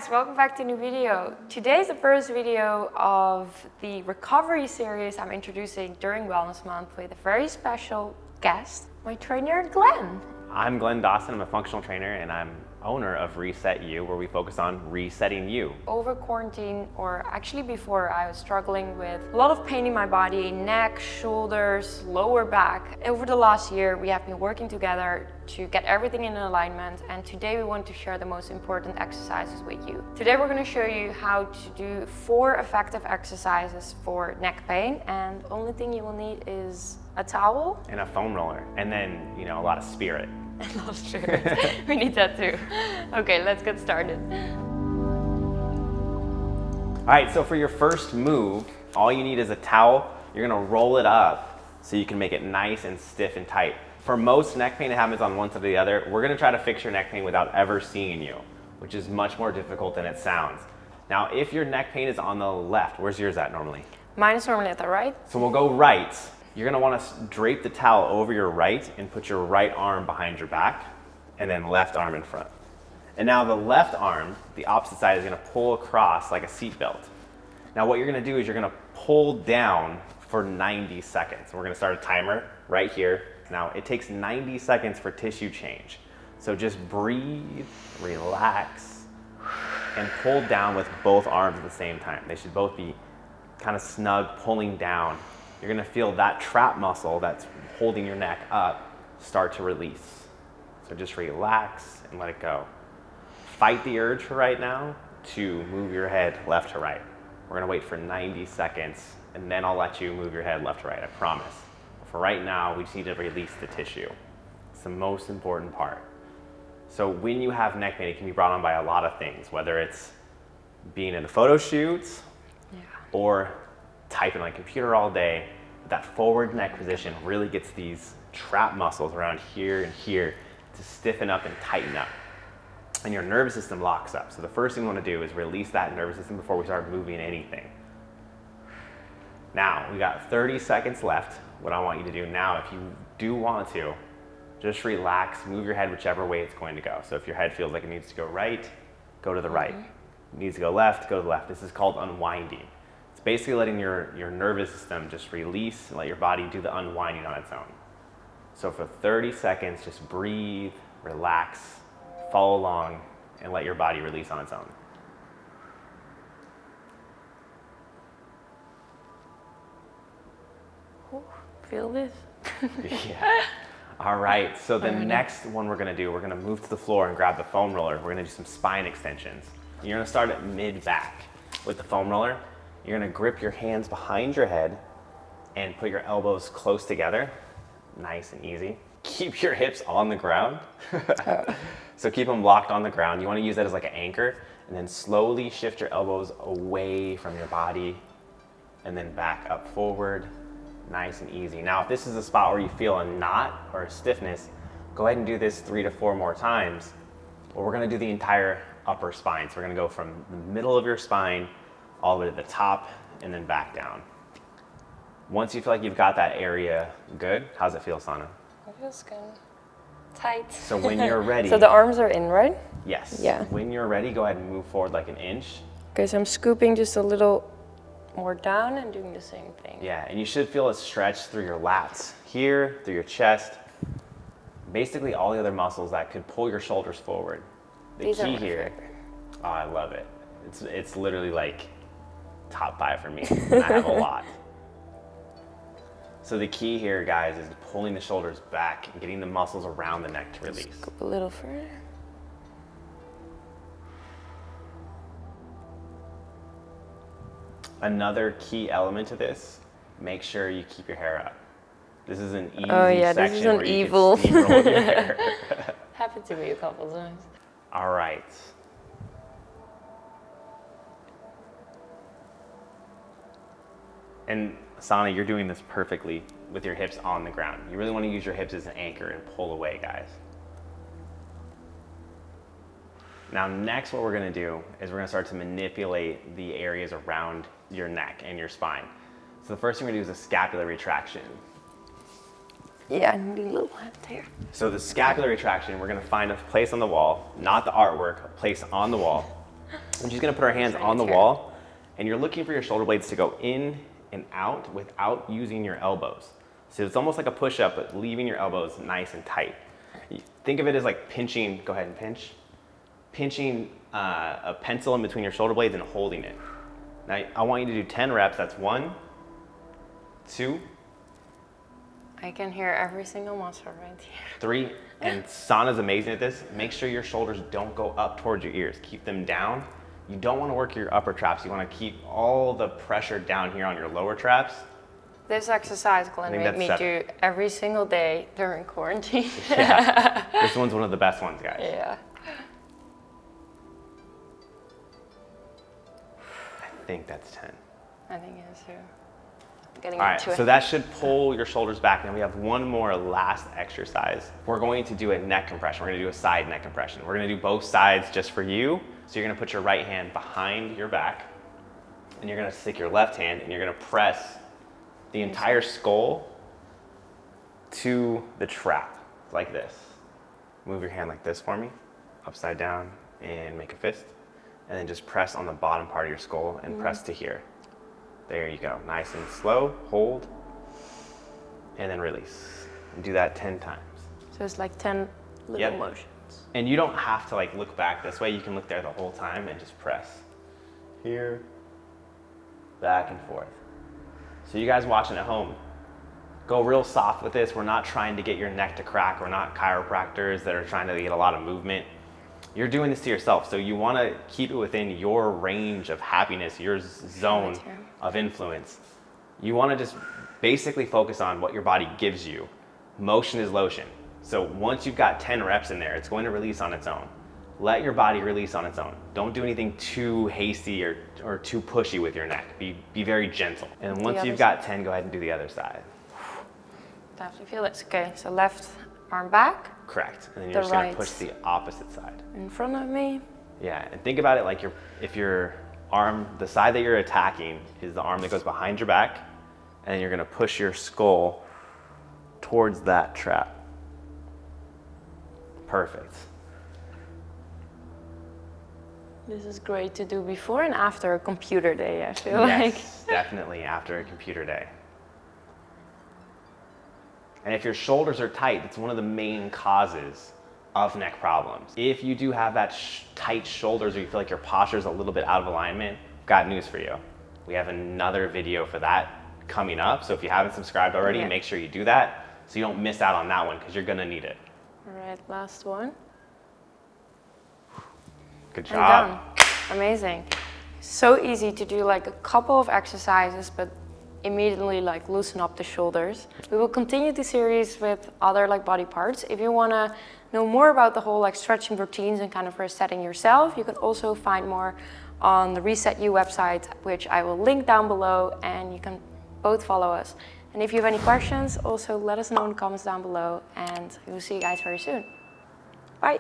guys, welcome back to a new video. Today's the first video of the recovery series I'm introducing during Wellness Month with a very special guest, my trainer Glenn. I'm Glenn Dawson, I'm a functional trainer and I'm owner of ResetU, where we focus on resetting you. Over quarantine, or actually before, I was struggling with a lot of pain in my body, neck, shoulders, lower back. Over the last year, we have been working together to get everything in alignment, and today we want to share the most important exercises with you. Today we're going to show you how to do 4 effective exercises for neck pain, and the only thing you will need is a towel and a foam roller, and then, a lot of spirit. And a lot of spirit. We need that too. Okay, let's get started. All right, so for your first move, all you need is a towel. You're gonna roll it up so you can make it nice and stiff and tight. For most neck pain, it happens on one side or the other. We're gonna try to fix your neck pain without ever seeing you, which is much more difficult than it sounds. Now, if your neck pain is on the left, where's yours at normally? Mine is normally at the right. So we'll go right. You're gonna wanna drape the towel over your right and put your right arm behind your back, and then left arm in front. And now the left arm, the opposite side, is gonna pull across like a seat belt. Now what you're gonna do is you're gonna pull down for 90 seconds. We're gonna start a timer right here. Now it takes 90 seconds for tissue change. So just breathe, relax, and pull down with both arms at the same time. They should both be kind of snug, pulling down. You're gonna feel that trap muscle that's holding your neck up start to release. So just relax and let it go. Fight the urge for right now to move your head left to right. We're gonna wait for 90 seconds and then I'll let you move your head left to right, I promise. For right now, we just need to release the tissue. It's the most important part. So when you have neck pain, it can be brought on by a lot of things, whether it's being in a photo shoot or typing on a computer all day. That forward neck position really gets these trap muscles around here and here to stiffen up and tighten up. And your nervous system locks up. So the first thing we want to do is release that nervous system before we start moving anything. Now, we got 30 seconds left. What I want you to do now, if you do want to, just relax, move your head whichever way it's going to go. So if your head feels like it needs to go right, go to the right. It needs to go left, go to the left. This is called unwinding. It's basically letting your nervous system just release and let your body do the unwinding on its own. So for 30 seconds, just breathe, relax, follow along, and let your body release on its own. Ooh, feel this? Yeah. All right, so the next one we're gonna do, we're gonna move to the floor and grab the foam roller. We're gonna do some spine extensions. You're gonna start at mid-back with the foam roller. You're gonna grip your hands behind your head and put your elbows close together. Nice and easy. Keep your hips on the ground. So keep them locked on the ground. You wanna use that as like an anchor, and then slowly shift your elbows away from your body and then back up forward. Nice and easy. Now, if this is a spot where you feel a knot or a stiffness, go ahead and do this 3 to 4 more times. But we're gonna do the entire upper spine. So we're gonna go from the middle of your spine all the way to the top and then back down. Once you feel like you've got that area good, how's it feel, Sanne? It feels good. Tight. So when you're ready. So the arms are in, right? Yes. Yeah. When you're ready, go ahead and move forward like an inch. Okay, so I'm scooping just a little more down and doing the same thing. Yeah, and you should feel a stretch through your lats, here, through your chest, basically all the other muscles that could pull your shoulders forward. The key here, oh, I love it. It's literally like top 5 for me. I have a lot. So the key here, guys, is pulling the shoulders back and getting the muscles around the neck to release. Scoop a little further. Another key element to this, make sure you keep your hair up. This is an easy this section is an where you evil. can steamroll your hair. Happened to me a couple times. All right. And Sanne, you're doing this perfectly with your hips on the ground. You really want to use your hips as an anchor and pull away, guys. Now next what we're gonna do is we're gonna start to manipulate the areas around your neck and your spine. So the first thing we're gonna do is a scapular retraction. Yeah, I need a little hand here. So the scapular retraction, we're gonna find a place on the wall, not the artwork, a place on the wall. We're just gonna put our hands on the wall, and you're looking for your shoulder blades to go in and out without using your elbows. So it's almost like a push-up, but leaving your elbows nice and tight. Think of it as like pinching, go ahead and pinch. Pinching a pencil in between your shoulder blades and holding it. Now I want you to do 10 reps. That's 1, 2. I can hear every single muscle right here. 3, and Sanne's amazing at this. Make sure your shoulders don't go up towards your ears. Keep them down. You don't want to work your upper traps. You want to keep all the pressure down here on your lower traps. This exercise Glenn made me do every single day during quarantine. Yeah, this one's one of the best ones, guys. Yeah. I think that's 10. I think it is too. Getting All right, into so it. that should pull your shoulders back. Now we have one more last exercise. We're going to do a neck compression. We're gonna do a side neck compression. We're gonna do both sides just for you. So you're gonna put your right hand behind your back, and you're gonna stick your left hand, and you're gonna press the entire skull to the trap, like this. Move your hand like this for me, upside down, and make a fist. And then just press on the bottom part of your skull and press to here. There you go, nice and slow, hold, and then release. And do that 10 times. So it's like 10 little motions. And you don't have to like look back this way, you can look there the whole time and just press. Here, back and forth. So you guys watching at home, go real soft with this. We're not trying to get your neck to crack. We're not chiropractors that are trying to get a lot of movement. You're doing this to yourself, so you want to keep it within your range of happiness, your zone of influence. You want to just basically focus on what your body gives you. Motion is lotion. So once you've got 10 reps in there, it's going to release on its own. Let your body release on its own. Don't do anything too hasty or too pushy with your neck. Be very gentle. And once you've got 10, go ahead and do the other side. Definitely feel it. Okay, so left arm back. Correct. And then you're just going to push the opposite side. In front of me. Yeah, and think about it like if your arm, the side that you're attacking is the arm that goes behind your back, and you're going to push your skull towards that trap. Perfect. This is great to do before and after a computer day, I feel like. Yes, definitely after a computer day. And if your shoulders are tight, it's one of the main causes of neck problems. If you do have that tight shoulders, or you feel like your posture is a little bit out of alignment, I've got news for you. We have another video for that coming up. So if you haven't subscribed already, make sure you do that so you don't miss out on that one, because you're gonna need it. All right, last one. Good job. And done. Amazing. So easy to do like a couple of exercises, but immediately like loosen up the shoulders. We will continue the series with other like body parts. If you want to know more about the whole like stretching routines and kind of resetting yourself, you can also find more on the ResetU website, which I will link down below, and you can both follow us. And if you have any questions, also let us know in the comments down below, and we will see you guys very soon. Bye.